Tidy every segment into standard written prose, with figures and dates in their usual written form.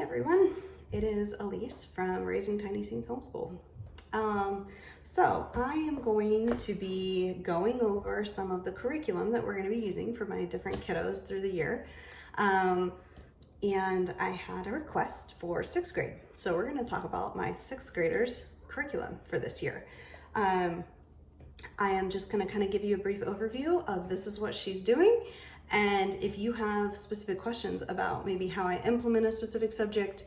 everyone, it is Elise from Raising Tiny Saints Homeschool. So I am going to be going over some of the curriculum that we're going to be using for my different kiddos through the year. And I had a request for 6th grade. So we're going to talk about my 6th graders curriculum for this year. I am just going to kind of give you a brief overview of this is what she's doing. And if you have specific questions about maybe how I implement a specific subject,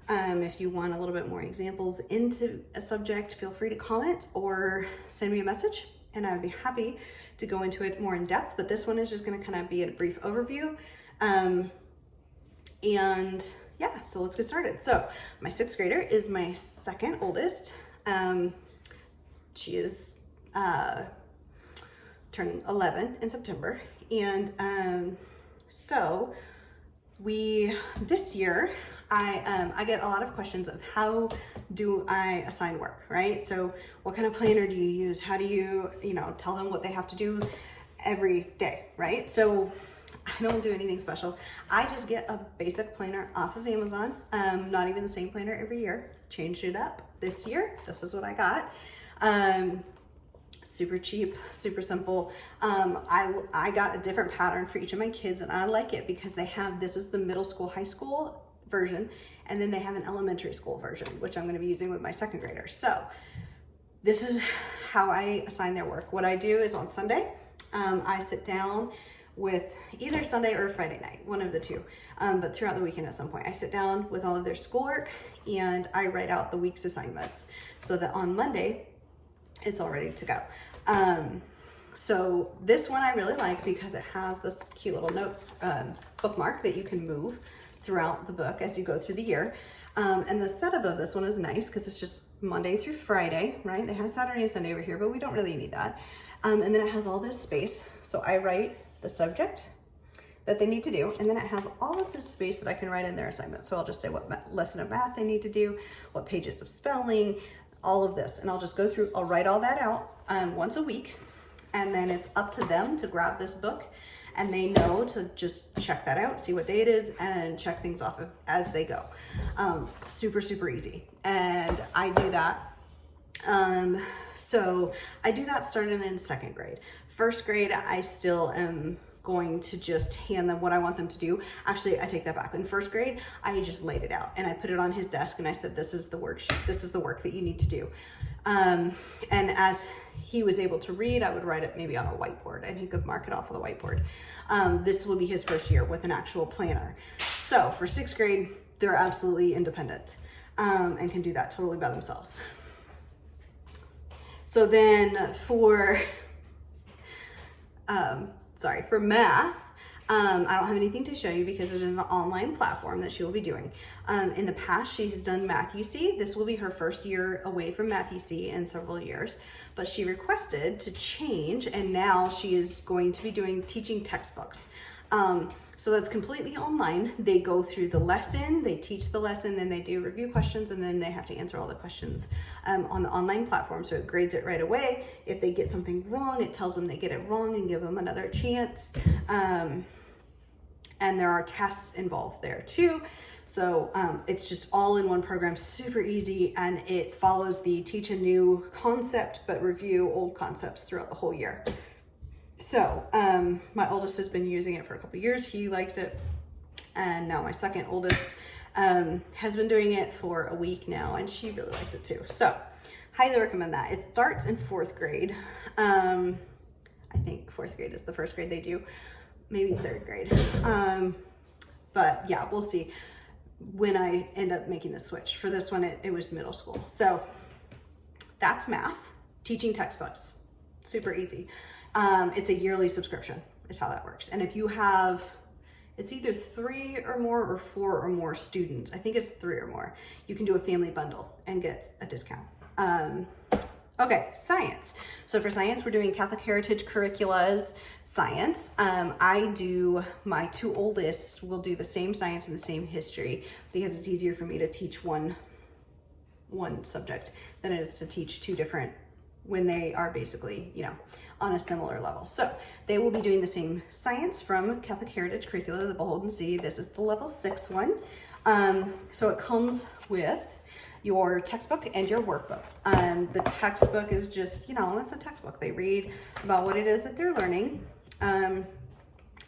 if you want a little bit more examples into a subject, feel free to comment or send me a message and I would be happy to go into it more in depth. But this one is just going to kind of be a brief overview. And yeah, so let's get started. So my 6th grader is my second oldest. She is turning 11 in September. And so this year, I get a lot of questions of how do I assign work, right? So what kind of planner do you use? How do you tell them what they have to do every day, right? So I don't do anything special. I just get a basic planner off of Amazon. Not even the same planner every year. Changed it up this year. This is what I got. Super cheap, super simple. I got a different pattern for each of my kids and I like it because they have, this is the middle school, high school version, and then they have an elementary school version, which I'm going to be using with my 2nd graders. So this is how I assign their work. What I do is on Sunday, I sit down with either Sunday or Friday night, one of the two, but throughout the weekend at some point, I sit down with all of their schoolwork and I write out the week's assignments so that on Monday, it's all ready to go. So this one I really like because it has this cute little note bookmark that you can move throughout the book as you go through the year. And the setup of this one is nice because it's just Monday through Friday, right? They have Saturday and Sunday over here, but we don't really need that. And then it has all this space. So I write the subject that they need to do, and then it has all of this space that I can write in their assignment. So I'll just say what lesson of math they need to do, what pages of spelling, all of this, and I'll just go through, I'll write all that out once a week, and then it's up to them to grab this book, and they know to just check that out, see what day it is, and check things off as they go. Super, super easy, and I do that. So I do that starting in 2nd grade. 1st grade, I still am going to just hand them what I want them to do. Actually, I take that back. In 1st grade, I just laid it out and I put it on his desk and I said, this is the worksheet. This is the work that you need to do. And as he was able to read, I would write it maybe on a whiteboard and he could mark it off of the whiteboard. This will be his 1st year with an actual planner. So for 6th grade, they're absolutely independent and can do that totally by themselves. So then for math, I don't have anything to show you because it is an online platform that she will be doing. In the past, she's done Math UC. This will be her 1st year away from Math UC in several years, but she requested to change, and now she is going to be doing teaching textbooks. So that's completely online. They go through the lesson, they teach the lesson, then they do review questions, and then they have to answer all the questions on the online platform. So it grades it right away. If they get something wrong, it tells them they get it wrong and give them another chance. And there are tests involved there too. So it's just all in one program, super easy, and it follows the teach a new concept, but review old concepts throughout the whole year. So my oldest has been using it for a couple years. He likes it. And now my 2nd oldest has been doing it for a week now, and she really likes it too. So highly recommend that. It starts in 4th grade. I think 4th grade is the 1st grade they do, maybe 3rd grade. But yeah, we'll see when I end up making the switch. For this one, it was middle school. So that's math, teaching textbooks, super easy. It's a yearly subscription is how that works. And if you have, it's either 3 or more or 4 or more students. I think it's 3 or more. You can do a family bundle and get a discount. Okay, science. So for science, we're doing Catholic Heritage Curricula's science. I do, my 2 oldest will do the same science and the same history because it's easier for me to teach one subject than it is to teach 2 different when they are basically, you know, on a similar level. So they will be doing the same science from Catholic Heritage Curricula, the Behold and See. This is the level 6 one. So it comes with your textbook and your workbook. The textbook is just, you know, it's a textbook. They read about what it is that they're learning.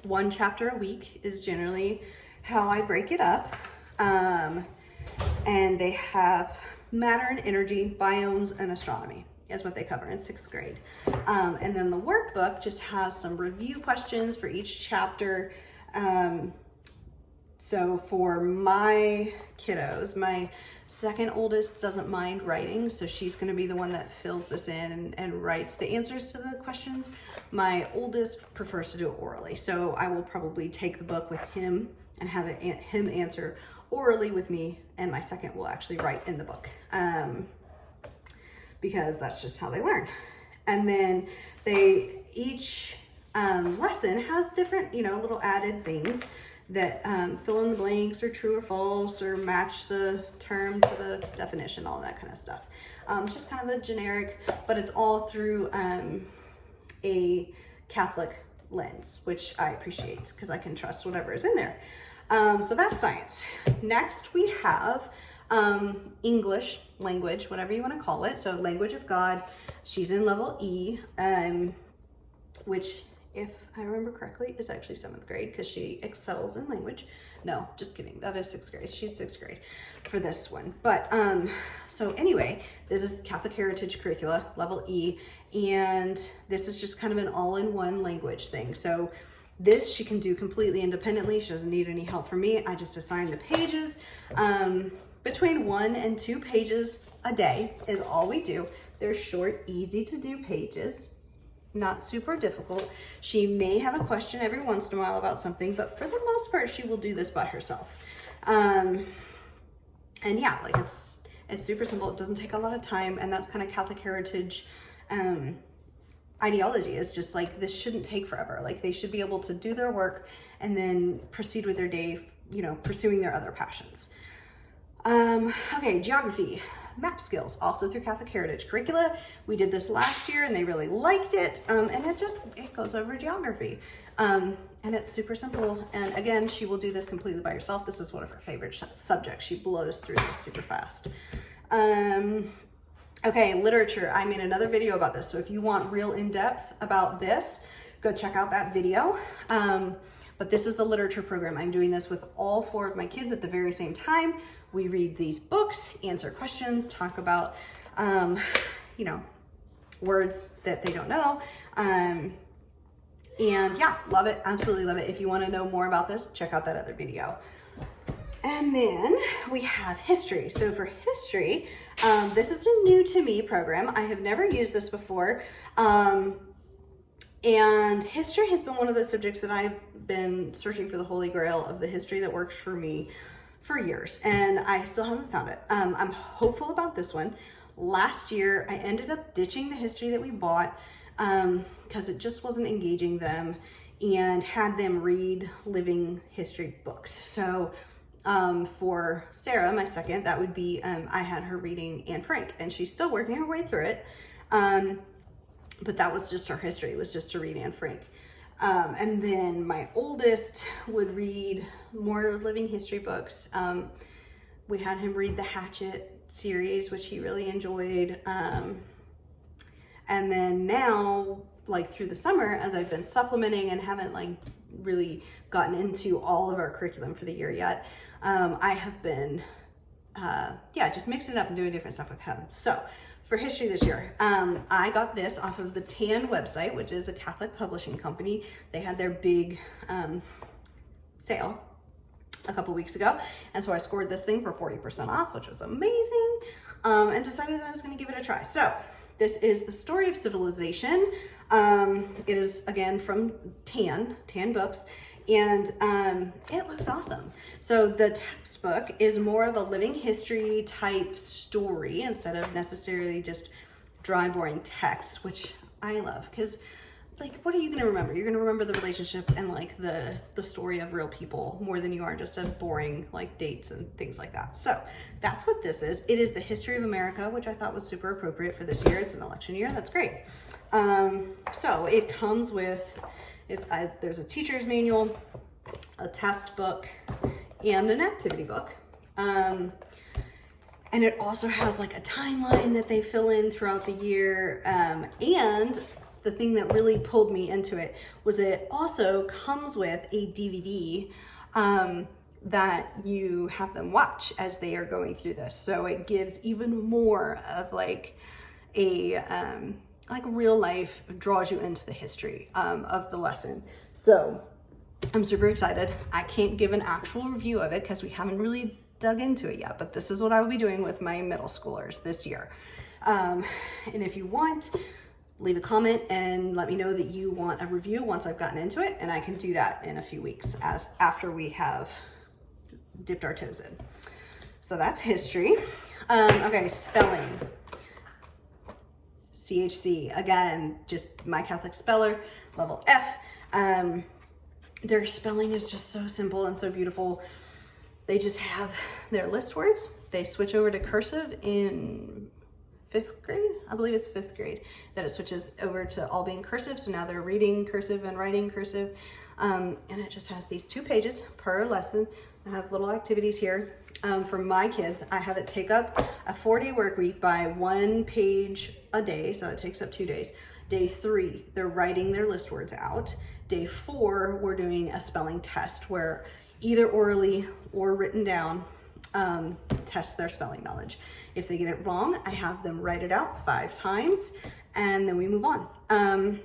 1 chapter a week is generally how I break it up. And they have matter and energy, biomes, and astronomy is what they cover in 6th grade. And then the workbook just has some review questions for each chapter. So for my kiddos, my second oldest doesn't mind writing, so she's going to be the one that fills this in and writes the answers to the questions. My oldest prefers to do it orally, so I will probably take the book with him and have him answer orally with me, and my second will actually write in the book, because that's just how they learn. And then each lesson has different, you know, little added things that fill in the blanks or true or false or match the term to the definition, all that kind of stuff. Just kind of a generic, but it's all through a Catholic lens, which I appreciate because I can trust whatever is in there. So that's science. Next we have English language, whatever you want to call it. So language of God, she's in level E, which, if I remember correctly, is actually 7th grade because she excels in language. No, just kidding. That is 6th grade. She's 6th grade for this one. But so anyway, this is Catholic Heritage Curricula, level E, and this is just kind of an all-in-one language thing. So this she can do completely independently. She doesn't need any help from me. I just assign the pages. Between 1 and 2 pages a day is all we do. They're short, easy to do pages. Not super difficult. She may have a question every once in a while about something, but for the most part, she will do this by herself. And yeah, like it's super simple. It doesn't take a lot of time, and that's kind of Catholic Heritage ideology. Is just like, this shouldn't take forever. Like, they should be able to do their work and then proceed with their day, you know, pursuing their other passions. Okay, geography. Map skills, also through Catholic Heritage Curricula. We did this last year and they really liked it. And it goes over geography. And it's super simple. And again, she will do this completely by herself. This is one of her favorite subjects. She blows through this super fast. Okay, literature. I made another video about this. So if you want real in-depth about this, go check out that video. But this is the literature program. I'm doing this with all 4 of my kids at the very same time. We read these books, answer questions, talk about, you know, words that they don't know. And yeah, love it. Absolutely love it. If you want to know more about this, check out that other video. And then we have history. So for history, this is a new to me program. I have never used this before. And history has been one of those subjects that I've been searching for the holy grail of the history that works for me for years, and I still haven't found it. I'm hopeful about this one. Last year, I ended up ditching the history that we bought because it just wasn't engaging them, and had them read living history books. So for Sarah, my second, that would be, I had her reading Anne Frank, and she's still working her way through it. But that was just her history, it was just to read Anne Frank. And then my oldest would read more living history books. We had him read the Hatchet series, which he really enjoyed. And then now, like through the summer, as I've been supplementing and haven't like really gotten into all of our curriculum for the year yet, I have been, just mixing it up and doing different stuff with him. So for history this year, I got this off of the TAN website, which is a Catholic publishing company. They had their big sale a couple weeks ago, and so I scored this thing for 40% off, which was amazing, and decided that I was going to give it a try. So this is The Story of Civilization. It is, again, from TAN Books, and it looks awesome. So the textbook is more of a living history type story instead of necessarily just dry, boring text, which I love, because like, what are you gonna remember? You're gonna remember the relationship and like the story of real people more than you are just a boring like dates and things like that. So that's what this is. It is the history of America, which I thought was super appropriate for this year. It's an election year. That's great. So it comes with, there's a teacher's manual, a test book, and an activity book. And it also has like a timeline that they fill in throughout the year. And the thing that really pulled me into it was that it also comes with a DVD that you have them watch as they are going through this. So it gives even more of like a like real life, draws you into the history of the lesson. So I'm super excited. I can't give an actual review of it because we haven't really dug into it yet, but this is what I will be doing with my middle schoolers this year. And if you want, leave a comment and let me know that you want a review once I've gotten into it, and I can do that in a few weeks after we have dipped our toes in. So that's history. Okay, spelling. CHC, again, just my Catholic speller, level F. Their spelling is just so simple and so beautiful. They just have their list words. They switch over to cursive in 5th grade. I believe it's 5th grade that it switches over to all being cursive. So now they're reading cursive and writing cursive. And it just has these 2 pages per lesson. I have little activities here. For my kids, I have it take up a 4-day work week by 1 page a day. So it takes up 2 days. Day 3, they're writing their list words out. Day 4, we're doing a spelling test where either orally or written down, test their spelling knowledge. If they get it wrong, I have them write it out 5 times and then we move on.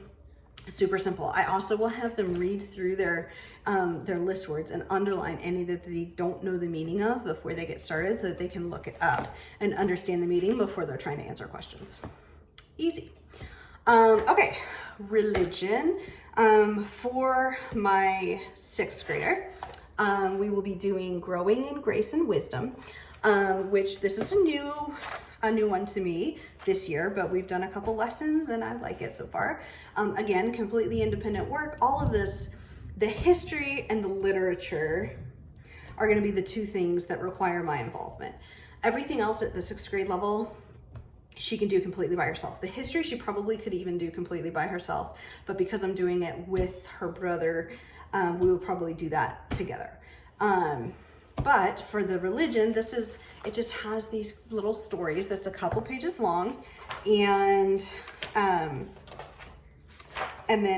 Super simple. I also will have them read through their list words and underline any that they don't know the meaning of before they get started so that they can look it up and understand the meaning before they're trying to answer questions. Easy. Okay, religion. For my 6th grader, we will be doing Growing in Grace and Wisdom, which this is a new one to me this year, but we've done a couple lessons and I like it so far. Again, completely independent work. All of this, the history and the literature are going to be the 2 things that require my involvement. Everything else at the 6th grade level, she can do completely by herself. The history she probably could even do completely by herself, but because I'm doing it with her brother, we will probably do that together. But for the religion, it just has these little stories that's a couple pages long, and then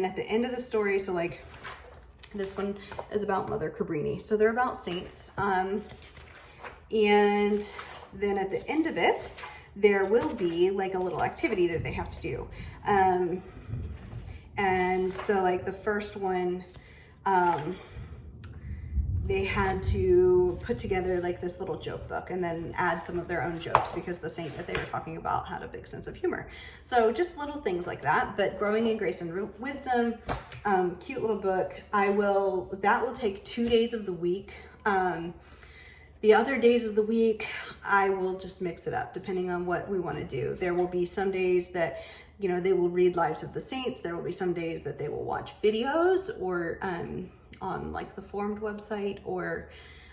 at the end of the story, so like this one is about Mother Cabrini, so they're about saints, and then at the end of it, there will be like a little activity that they have to do. And so like the first one, they had to put together like this little joke book and then add some of their own jokes because the saint that they were talking about had a big sense of humor. So just little things like that, but Growing in Grace and Wisdom, cute little book. That will take 2 days of the week. The other days of the week, I will just mix it up depending on what we want to do. There will be some days that, they will read Lives of the Saints. There will be some days that they will watch videos or on like the Formed website, or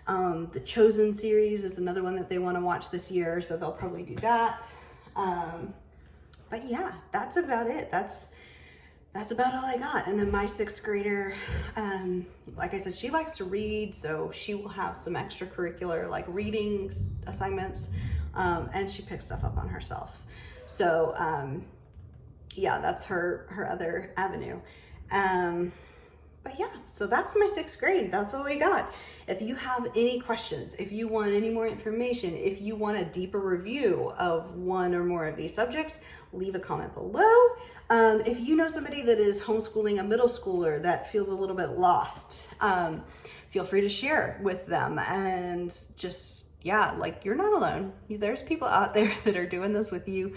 the Chosen series is another one that they want to watch this year. So they'll probably do that. But yeah, that's about it. That's about all I got. And then my 6th grader, like I said, she likes to read, so she will have some extracurricular like reading assignments, and she picks stuff up on herself. So yeah, that's her other avenue. But yeah, so that's my 6th grade. That's what we got. If you have any questions, if you want any more information, if you want a deeper review of one or more of these subjects, leave a comment below. If you know somebody that is homeschooling a middle schooler that feels a little bit lost, feel free to share with them, and just, yeah, like, you're not alone. There's people out there that are doing this with you.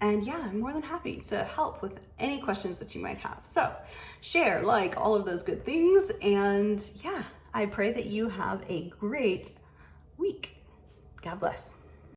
And yeah, I'm more than happy to help with any questions that you might have. So share, like, all of those good things. And yeah, I pray that you have a great week. God bless.